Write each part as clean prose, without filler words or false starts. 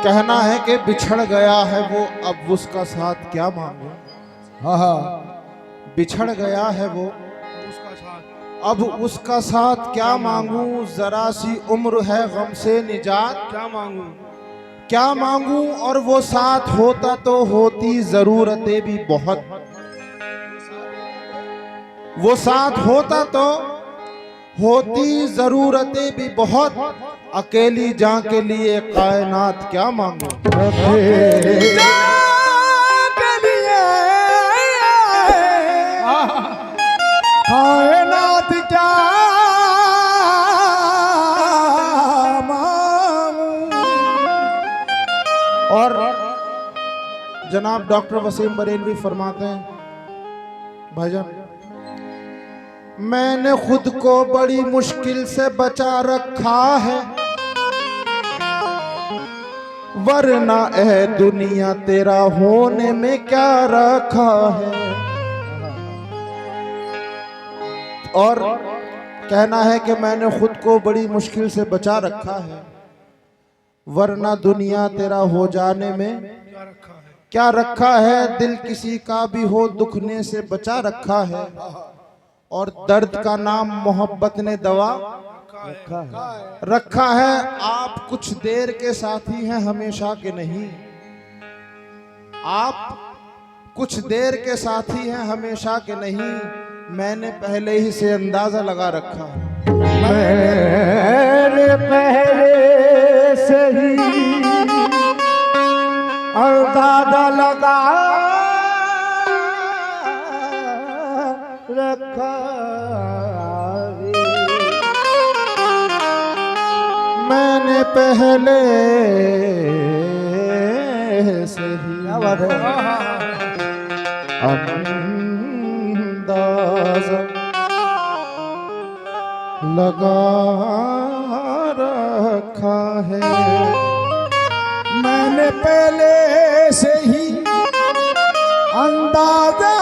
कहना है कि बिछड़ गया है वो, अब उसका साथ क्या मांगू। हाँ बिछड़ गया है वो, उसका साथ अब उसका साथ क्या मांगू। जरा सी उम्र है गम से निजात क्या मांगू। क्या मांगू। और वो साथ होता तो होती जरूरतें भी बहुत। वो साथ होता तो होती जरूरतें भी बहुत। अकेली जान के लिए कायनात क्या मांगू। कायनात क्या मांगू। और जनाब डॉक्टर वसीम बरेलवी फरमाते हैं, भाईजान मैंने खुद को बड़ी मुश्किल से बचा रखा है, वरना ए दुनिया तेरा होने में क्या रखा है। और कहना है कि मैंने खुद को बड़ी मुश्किल से बचा रखा है, वरना दुनिया तेरा हो जाने में क्या रखा है। क्या रखा है। दिल किसी का भी हो दुखने से बचा रखा है, और दर्द का नाम मोहब्बत ने दवा रखा है। आप कुछ देर के साथी हैं हमेशा के नहीं। आप कुछ देर के साथी हैं हमेशा के नहीं। मैंने पहले ही से अंदाजा लगा रखा है। मैंने पहले से ही अंदाजा लगा रखा। मैंने पहले से ही अंदाजा लगा रखा है। मैंने पहले से ही अंदाजा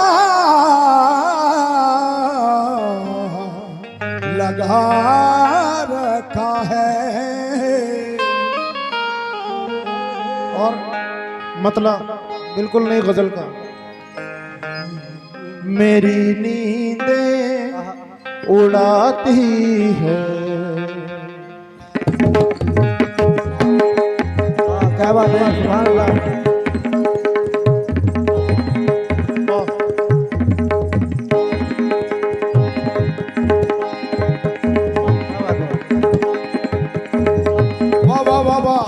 लगा रखा है। और मतलब बिल्कुल नहीं गजल का। मेरी नींदें उड़ाती है। क्या बात है, सुभान अल्लाह। वाह वाह वाह वाह।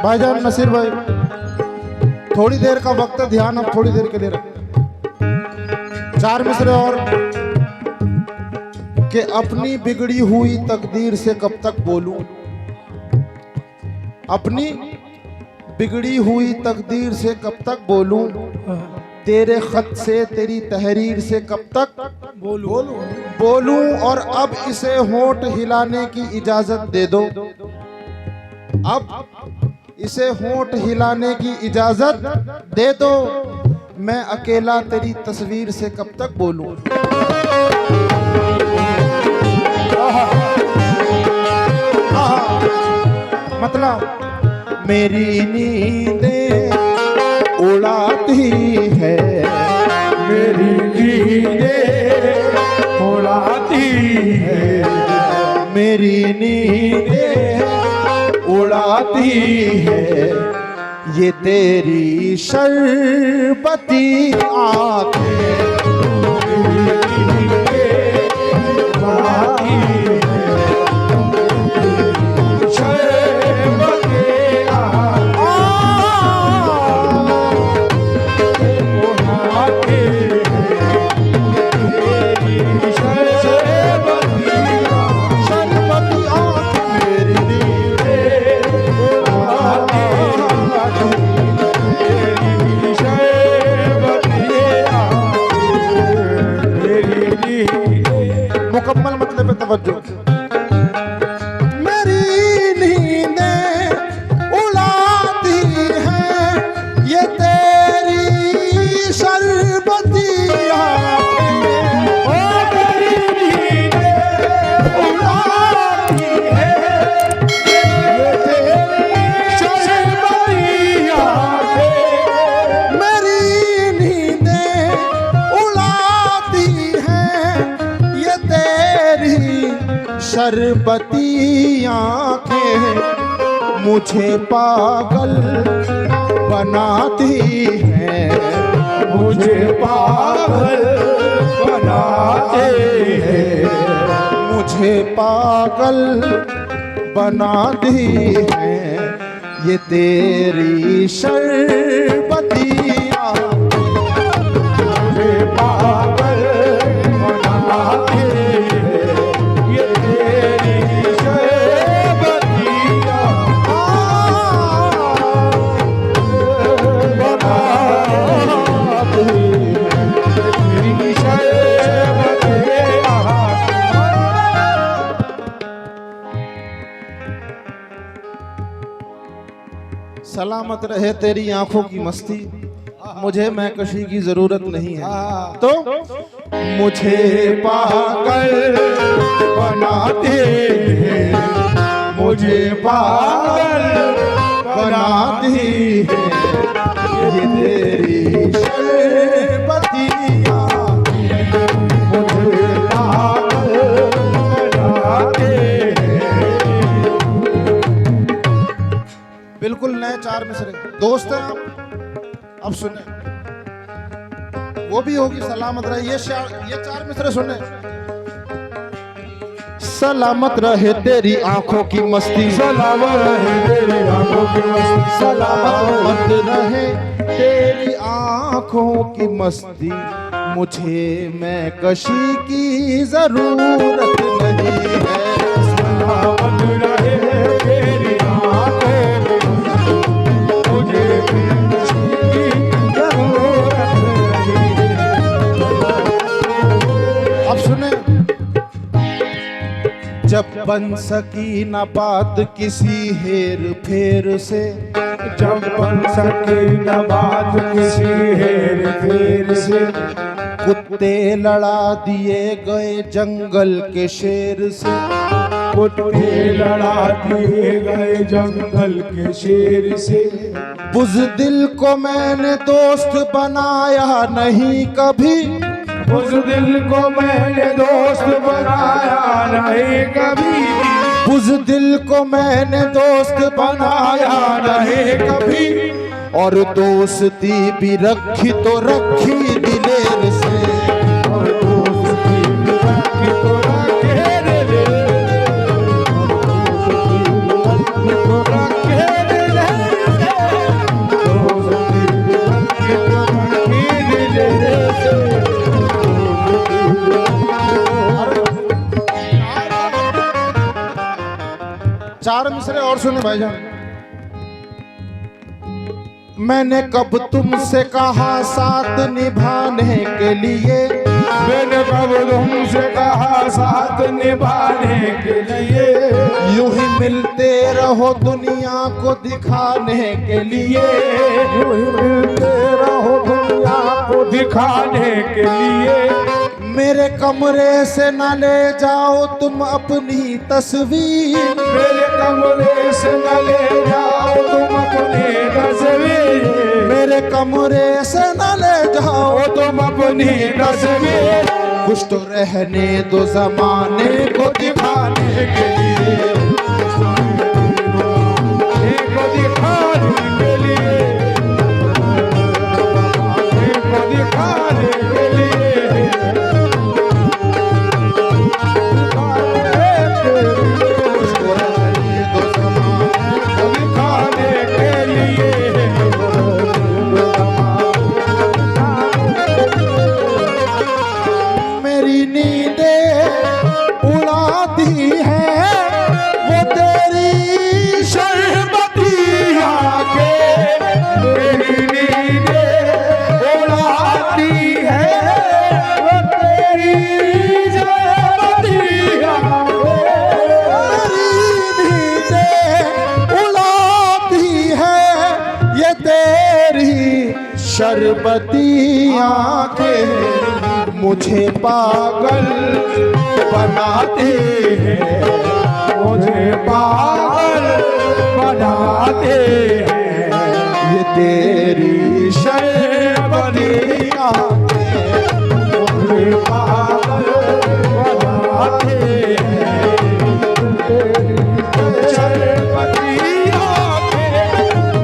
भाईजान नसीर भाई, थोड़ी देर का वक्त है, ध्यान अब थोड़ी देर के लिए रखें। 4 मिसरे और कि अपनी बिगड़ी हुई तकदीर से कब तक बोलूं। अपनी बिगड़ी हुई तकदीर से कब तक बोलूं। तेरे खत से तेरी तहरीर से कब तक बोलूं। और अब इसे होंठ हिलाने की इजाजत दे दो। अब इसे होंठ हिलाने की इजाजत दे दो। मैं अकेला तेरी तस्वीर से कब तक बोलूं। मतलब मेरी नींदें उड़ाती है। मेरी नींदें उड़ाती है। मेरी नींदें उड़ाती है। ये तेरी शरबती आँखें उड़ाती है। शरबती उड़ाती है। शरबती आँख मेरी नींदें उड़ाती है। तवज्जो। मेरी नींदें उड़ाती हैं ये तेरी शरबती आँखें। ओ मेरी नींदें उड़ाती हैं ये तेरी शरबती आँखें। मेरी नींदें उड़ाती हैं ये तेरी शरबती आँखें। मुझे पागल बनाती हैं, मुझे पागल बनाते हैं। मुझे पागल बनाती हैं ये तेरी शरबती आँखें। मुझे पागल बनाते हैं ये तेरी शरबती बनाते हैं तेरी शरबती सलामत रहे तेरी आंखों की मस्ती, मुझे महकशी की जरूरत नहीं है। तो मुझे पागल बनाते हैं, मुझे पागल बनाती है ये तेरी शरबती आँखें। मुझे पागल बनाते हैं। बिल्कुल नए चार मिसरे दोस्त हैं आप, अब सुने। वो भी होगी सलामत रहे, ये चार मिसरे सुने। सलामत रहे तेरी आंखों की मस्ती, सलामत रहे तेरी आंखों की मस्ती। सलामत रहे तेरी आंखों की मस्ती। मुझे महकशी की जरूरत नहीं है। सलामत रहे तेरी आंखों की मस्ती। मुझे किसी की जरूरत नहीं है। अब सुने। जब बन सकी न बात किसी हेर फेर से, जब बन सके न बात किसी हेर फेर से। कुत्ते लड़ा दिए गए जंगल के शेर से। कुत्ते लड़ा दिए गए जंगल के शेर से। बुज़दिल को मैंने दोस्त बनाया नहीं कभी, उस दिल को मैंने दोस्त बनाया नहीं कभी। बुज़दिल को मैंने दोस्त बनाया नहीं कभी। और दोस्ती भी रखी तो रखी दिलेर से। और दोस्ती भी रखी तो रखे रे रे। दोस्ती भी रखे रे रे। दोस्ती भी रखी तो रखी दिलेर से। चार मिसरे और सुने भाईजान। मैंने कब तुमसे कहा साथ निभाने के लिए, मैंने कब तुमसे कहा साथ निभाने के लिए। यूं ही मिलते रहो दुनिया को दिखाने के लिए। यूं ही मिलते रहो दुनिया को दिखाने के लिए। मेरे कमरे से न ले जाओ तुम अपनी तस्वीर। मेरे कमरे से न ले जाओ तुम अपनी तस्वीर। मेरे कमरे से न ले जाओ तुम अपनी तस्वीर। कुछ तो रहने दो जमाने को दिखाने के लिए। को दिखाने के लिए। को दिखाने के लिए। कुछ तो रहने दो जमाने को दिखाने के लिए। मेरी नींदें उड़ाती हैं शरबती आंखें मुझे पागल बनाते हैं, मुझे पागल बनाते हैं। ये तेरी शरबती आंखें मुझे पागल बनाते हैं। तेरी शरबती आंखें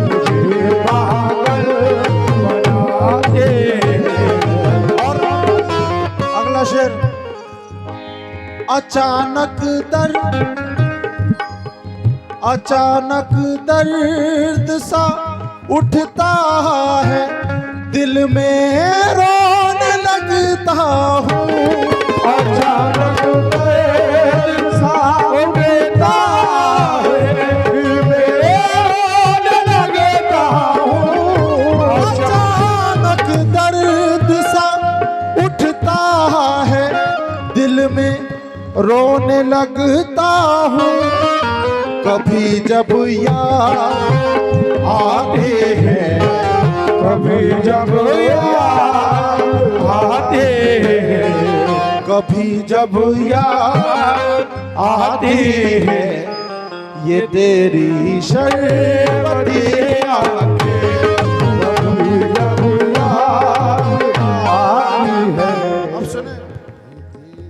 मुझे पागल बनाते हैं। और अगला शेर, अचानक दर्द सा उठता है, दिल में रोने लगता हूँ। अचानक दर्द सा उठता है, दिल में रोने लगता हूँ। अचानक दर्द सा उठता है, दिल में रोने लगता हूँ। कभी जब याद आते हैं, कभी जब याद आते हैं, कभी जब याद आते हैं, ये तेरी शरबती आंखें कभी जब याद आती है। अब सुने,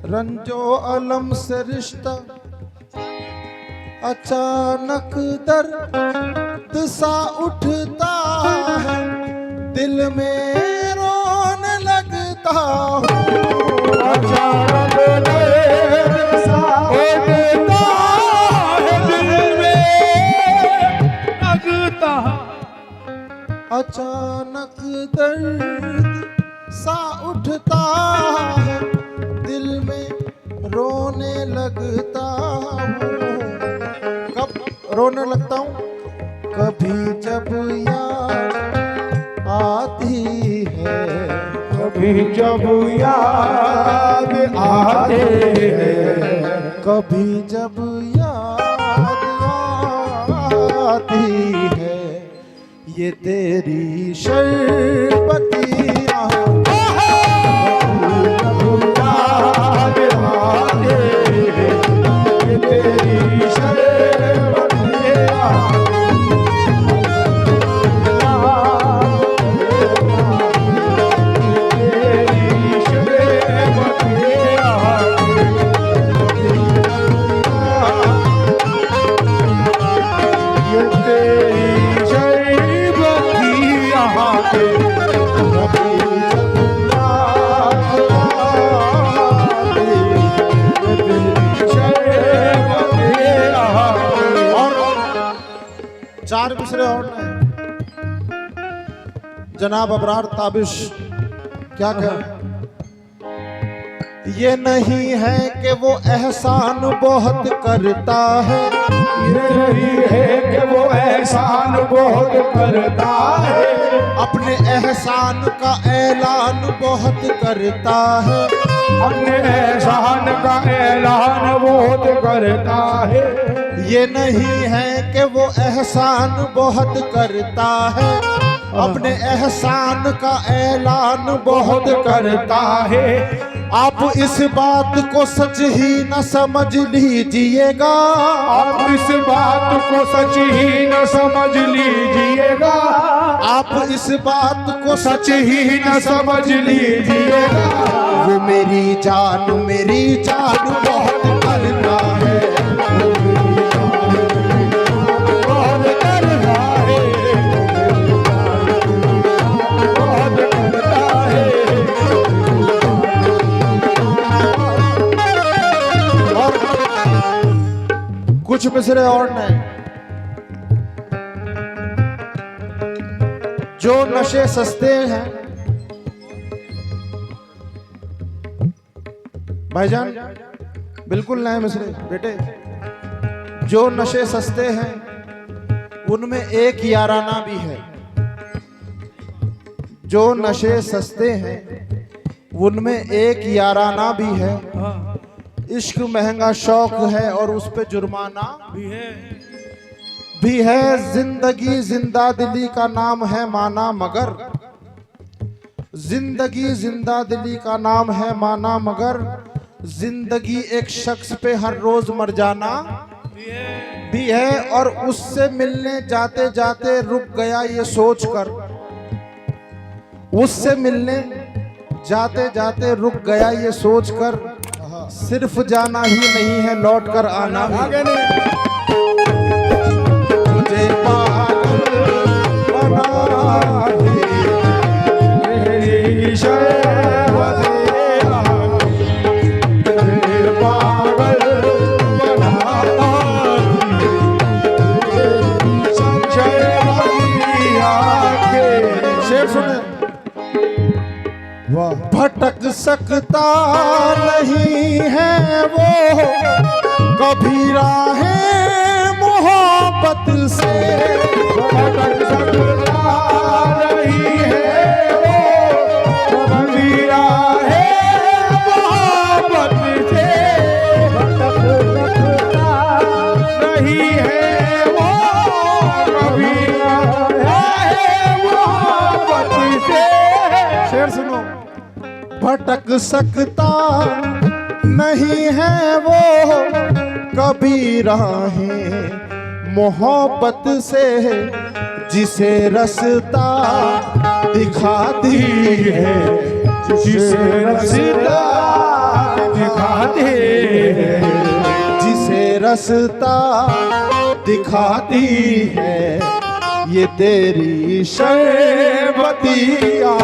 रंजो अलम से रिश्ता अचानक दर्द सा उठता है, दिल में रोने लगता हूँ। अचानक दर्द सा उठता है, दिल में लगता है। अचानक दर्द सा उठता है, दिल में रोने लगता हूँ। कब रोने लगता हूँ? कभी जब याद आती है, कभी जब याद आते हैं, कभी जब याद आती है, ये तेरी शरबती आंखें याद आते हैं, ये तेरी शरबती आंखें। तेरी शरबती आंखें, ये तेरी शरबती आंखें। चार मिसरे और हैं। जनाब अबरार ताबिश क्या कह, ये नहीं है कि वो एहसान बहुत करता है, ये नहीं है कि वो एहसान बहुत करता है, अपने एहसान का ऐलान बहुत करता है, अपने एहसान का ऐलान बहुत करता है। ये नहीं है कि वो एहसान बहुत करता है, अपने एहसान का ऐलान बहुत करता है। आप इस बात को सच ही न समझ लीजिएगा, आप इस बात को सच ही न समझ लीजिएगा, आप इस बात को सच ही न समझ लीजिएगा। वो मेरी जान बहुत करता है, बहुत करता है, बहुत करता है। और कुछ मिसरे और ने, जो नशे सस्ते हैं भाईजान, बिल्कुल नए मिसरे बेटे, जो नशे सस्ते हैं उनमें एक याराना भी है, जो नशे सस्ते हैं उनमें एक याराना भी है। इश्क महंगा शौक है और उस पे जुर्माना भी है। जिंदगी जिंदा दिली का नाम है माना, मगर जिंदगी जिंदा दिली का नाम है माना, मगर जिंदगी एक शख्स पे हर रोज मर जाना भी है। और उससे मिलने जाते जाते रुक गया ये सोचकर, उससे मिलने जाते जाते रुक गया ये सोचकर, सिर्फ जाना ही नहीं है लौट कर आना भी। मुझे पागल बना दे तेरी शहवत भटक सकता नहीं है वो कभी राहें मोहब्बत से, भटक सकता नहीं है वो कभी राहें मोहब्बत से, भटक सकता नहीं है वो कभी राहें मोहब्बत से। शेर सुनो। भटक सकता नहीं है वो कभी राहें मोहब्बत से, जिसे रास्ता दिखाती है, जिसे रास्ता दिखाती है, जिसे रास्ता दिखाती है ये तेरी शर्बतिया।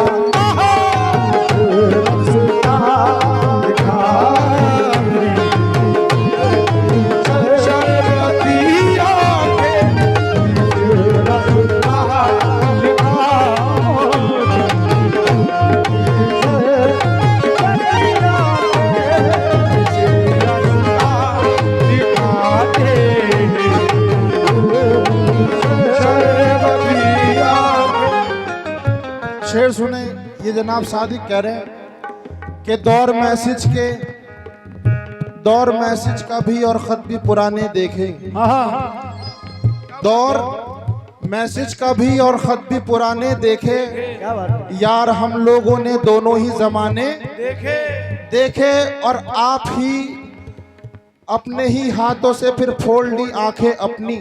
शेर सुने। ये जनाब सादिक कह रहे हैं कि दौर मैसेज का भी और खत भी पुराने देखे। दौर मैसेज का भी और खत भी पुराने देखे, यार हम लोगों ने दोनों ही जमाने देखे। और आप ही अपने ही हाथों से फिर फोड़ ली आंखें अपनी,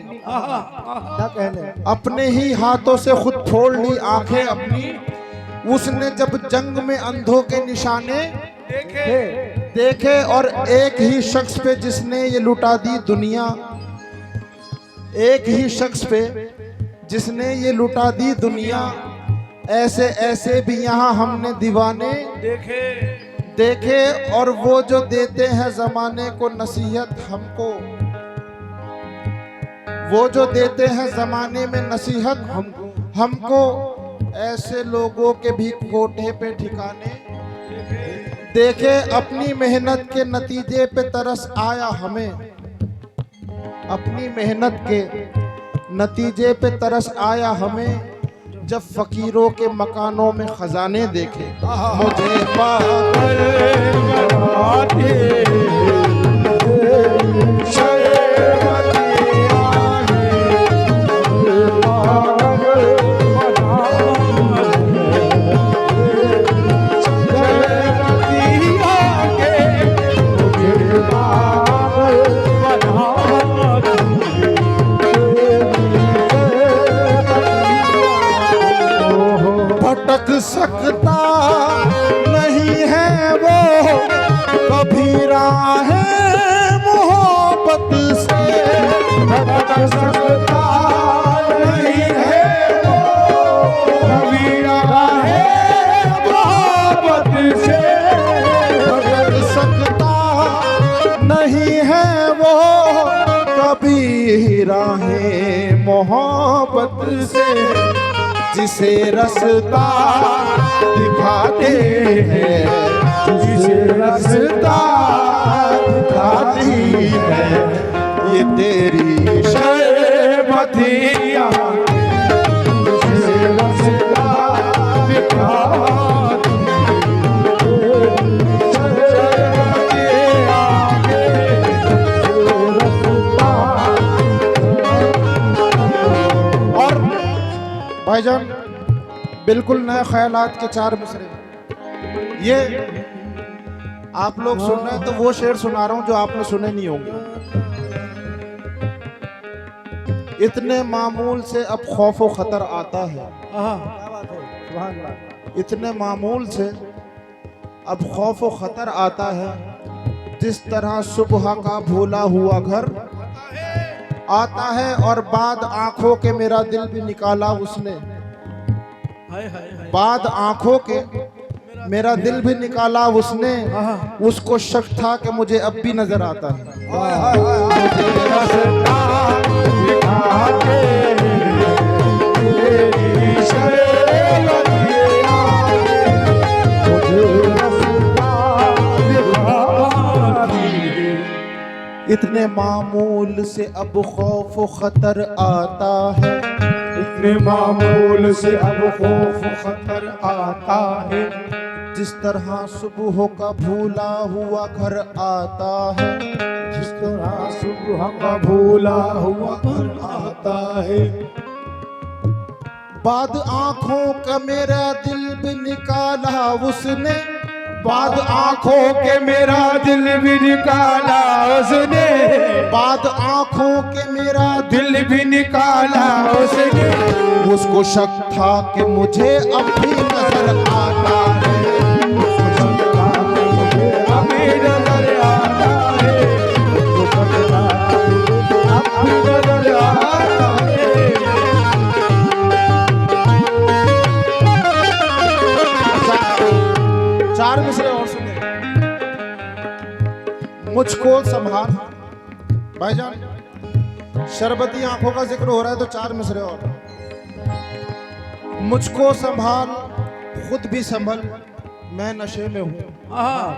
अपने ही हाथों से खुद फोड़ ली आंखें अपनी। उसने जब जंग में अंधों के निशाने देखे और एक ही शख्स पे जिसने ये लुटा दी दुनिया, एक ही शख्स पे जिसने ये लुटा दी दुनिया। ऐसे ऐसे भी यहाँ हमने दीवाने देखे और वो जो देते हैं जमाने को नसीहत हमको, वो जो देते हैं जमाने में नसीहत हमको। ऐसे लोगों के भी कोठे पे ठिकाने देखे, अपनी मेहनत के नतीजे पे तरस आया हमें, अपनी मेहनत के नतीजे पे तरस आया हमें, जब फकीरों के मकानों में खजाने देखे। मुझे पागल बना दे सकता नहीं है वो कभी राहें मोहब्बत से, भटक सकता नहीं है वो कभी राहें मोहब्बत से, भटक सकता नहीं है वो कभी राहें मोहब्बत से, जिसे रास्ता दिखाते हैं, जिसे रास्ता दिखाती है ये तेरी शर्बतिया, जिसे रास्ता दिखाती और भाईजान बिल्कुल नए ख्यालात के 4 मिसरे। ये आप लोग सुन रहे हैं तो वो शेर सुना रहा हूं जो आपने सुने नहीं होंगे। इतने मामूल से अब खौफ व खतर आता है, इतने मामूल से अब खौफ व खतर आता है, जिस तरह सुबह का भूला हुआ घर आता है और बाद आंखों के मेरा दिल भी निकाला उसने, बाद आंखों के मेरा दिल भी निकाला उसने, उसको शक था कि मुझे अब भी नजर आता है। इतने मामूल से अब खौफ खतर आता है, इतने मामूल से अब खौफ खतर आता है, जिस तरह सुबह का भूला हुआ घर आता है, जिस तरह सुबह का भूला हुआ घर आता है, बाद आंखों का मेरा दिल भी निकाला उसने, बाद आंखों के मेरा दिल भी निकाला उसने, बाद आंखों के मेरा दिल भी निकाला उसने, उसको शक था कि मुझे अब भी नजर आता है, अभी नजर आता है, अभी नजर आता है। चार मिसरे और सुने। मुझको संभाल, भाईजान शरबती आंखों का जिक्र हो रहा है तो चार मिसरे और। मुझको संभाल खुद भी संभल मैं नशे में हूँ,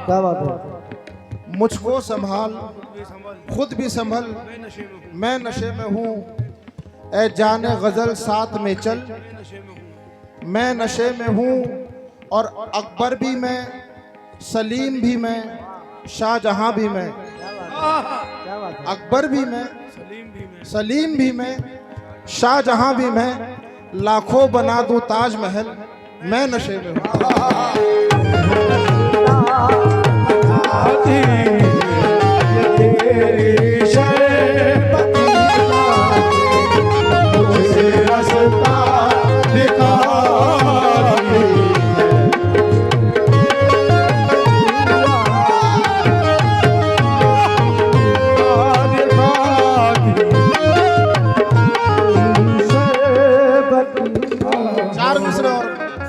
क्या बात है। मुझको संभाल खुद भी संभल मैं नशे में हूँ, ए जाने गजल साथ में चल मैं नशे में हूँ, और अकबर भी मैं, सलीम भी मैं, शाहजहां भी मैं, अकबर भी मैं, सलीम भी मैं, शाहजहां भी मैं, लाखों बना दूं ताजमहल मैं नशे में हूं।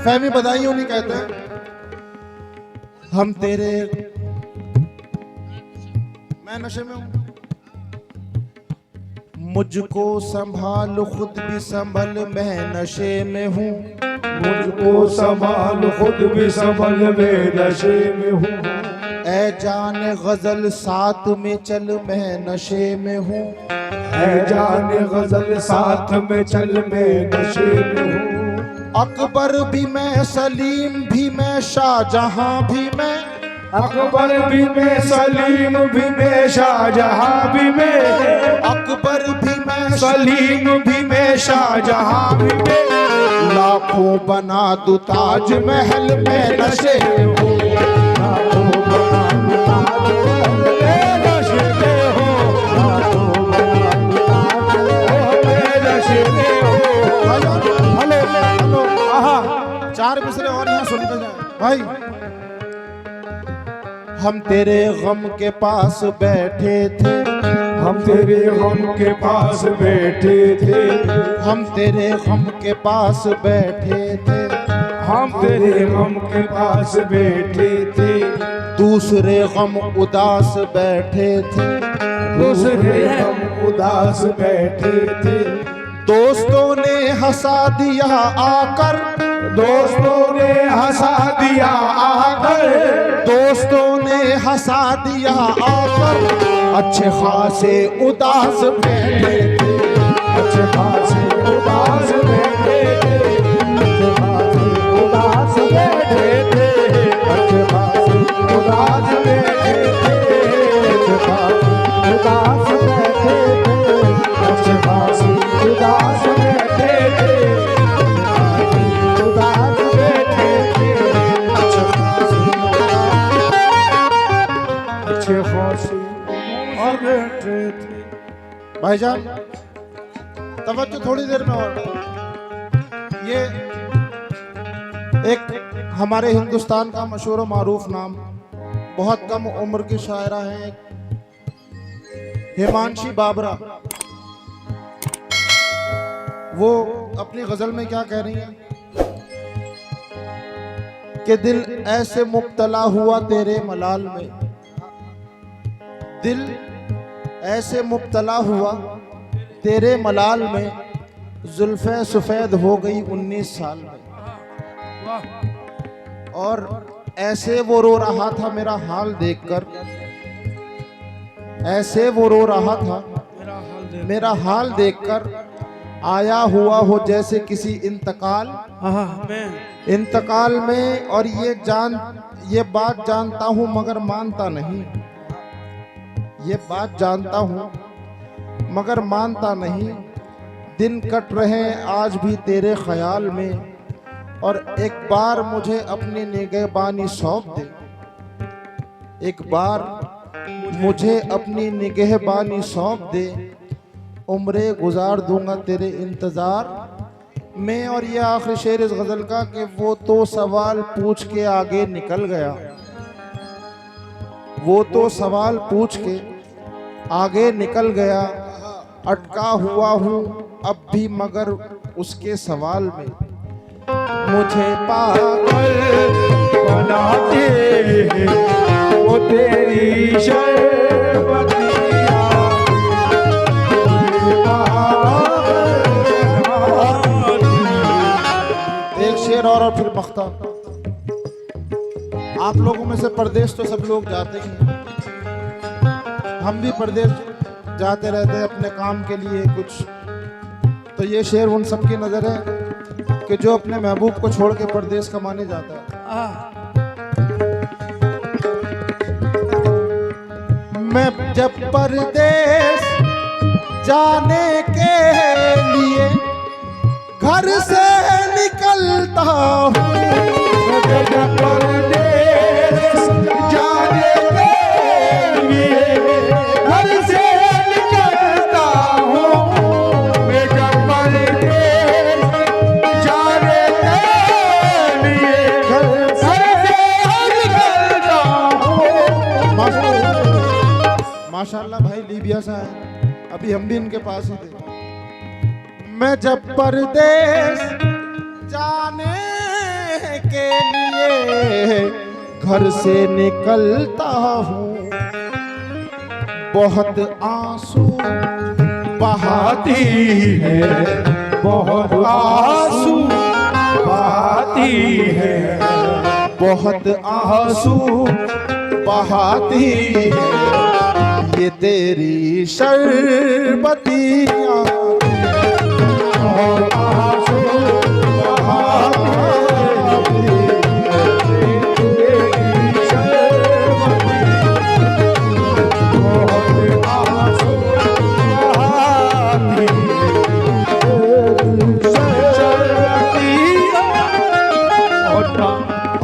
फहमी बधाइयों नहीं कहते हम तेरे, मैं नशे में हूं, मुझको संभाल खुद भी संभल मैं नशे में हूँ, मुझको संभाल खुद भी संभल मैं नशे में हूँ, ऐ जान गजल साथ में चल मैं नशे में हूँ, ऐ जान गजल साथ में चल मैं नशे में हूँ, अकबर भी मैं, सलीम भी मैं, शाहजहां भी मैं, अकबर भी मैं, सलीम भी मैं, शाहजहां भी मैं, अकबर भी मैं, सलीम भी मैं, शाहजहां भी मैं, लाखों बना दूं ताजमहल में नशे में हूँ, लाखों बना दूं ताजमहल में नशे में हूँ, लाखों बना दूं ताजमहल में नशे में हूँ। हेलो हेलो, चार मिसरे और यहाँ सुनते जाए भाई। हम तेरे गम के पास बैठे थे, हम तेरे गम के पास बैठे थे, हम तेरे गम के पास बैठे थे, हम तेरे गम के पास बैठे थे, दूसरे गम उदास बैठे थे, दूसरे गम उदास बैठे थे, दोस्तों ने हंसा दिया आकर, दोस्तों ने हंसा दिया आकर, दोस्तों ने हंसा दिया आकर, अच्छे खासे उदास बैठे थे, अच्छे खासे उदास बैठे थे, अच्छे खासे उदास बैठे थे, अच्छे खासे उदास बैठे थे, अच्छे खासे उदास बैठे थे, अच्छे खासे उदास बैठे थे, उदास बैठे थे, अच्छे खासे बैठे थे। भाईजान तवज्जो थोड़ी देर में और। ये एक हमारे हिंदुस्तान का मशहूर और मारूफ नाम, बहुत कम उम्र की शायरा है, हिमांशी बाबरा। वो अपनी गजल में क्या कह रही हैं कि दिल ऐसे मुब्तला हुआ तेरे मलाल में, दिल ऐसे मुब्तला हुआ तेरे मलाल में, जुल्फे सफेद हो गई 19 साल में। और ऐसे वो रो रहा था मेरा हाल देखकर, ऐसे वो रो रहा था मेरा हाल देखकर, आया हुआ हो जैसे किसी इंतकाल में। और ये बात जानता हूं मगर मानता नहीं, ये बात जानता हूं मगर मानता नहीं। दिन कट रहे आज भी तेरे ख्याल में, और एक बार मुझे अपनी निगहबानी सौंप दे, एक बार मुझे अपनी निगहबानी सौंप दे, उम्रे गुजार दूंगा तेरे इंतज़ार में। और ये आखिरी शेर इस गज़ल का कि वो तो सवाल पूछ के आगे निकल गया, वो तो सवाल पूछ के आगे निकल गया, अटका हुआ हूँ अब भी मगर उसके सवाल में। मुझे पागल बनाते हैं वो तेरी शर्बतिया। एक शेर और फिर मख्ता। आप लोगों में से परदेश तो सब लोग जाते हैं, हम भी परदेश जाते रहते हैं अपने काम के लिए कुछ। तो ये शेर उन सब की नजर है कि जो अपने महबूब को छोड़ के परदेश कमाने जाता है। मैं जब परदेश जाने के लिए घर से निकलता हूँ, परदेश जाने के लिए घर से निकलता हूँ, मैं जब परदेश जाने के लिए घर से निकलता हूँ। माशाल्लाह भाई लीबिया से आए, अभी हम भी इनके पास ही थे। मैं जब परदेश जाने के लिए घर से निकलता हूँ, बहुत आंसू बहाती है, बहुत आंसू बहाती है, बहुत आंसू बहाती है, ये तेरी शर्बती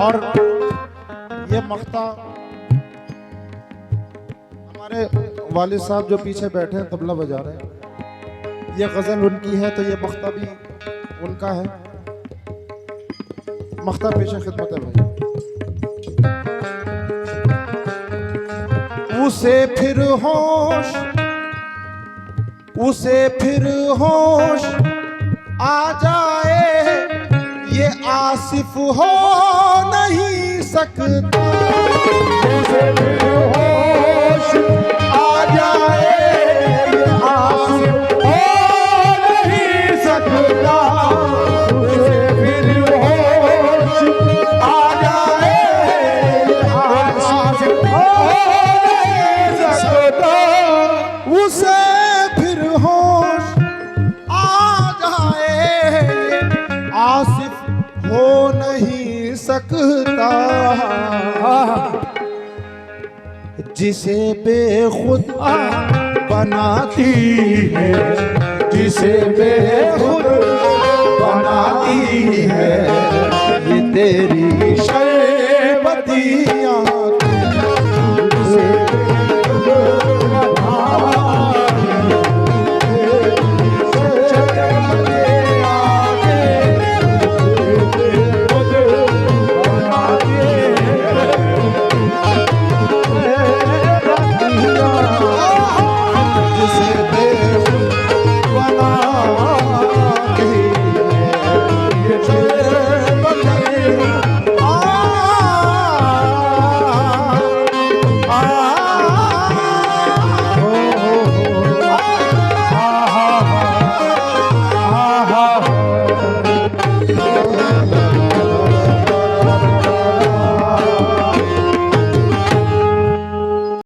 और ये मख्ता हमारे वालिद साहब जो पीछे बैठे हैं तबला बजा रहे हैं, ये गजल उनकी है तो ये मख्ता भी उनका है। मख्ता पेशे खिदमत है भाई। उसे फिर होश आ जाए, ये आसिफ हो नहीं सकता। उसे फिर होश आ जाए, ये आसिफ हो नहीं सकता। उसे फिर होश आ जाए, ये आसिफ हो नहीं सकता। उसे फिर होश आ जाए, आसिफ हो नहीं सकता। जिसे बेखुद बनाती है, जिसे बेखुद बनाती है, ये तेरी शर्बतियाँ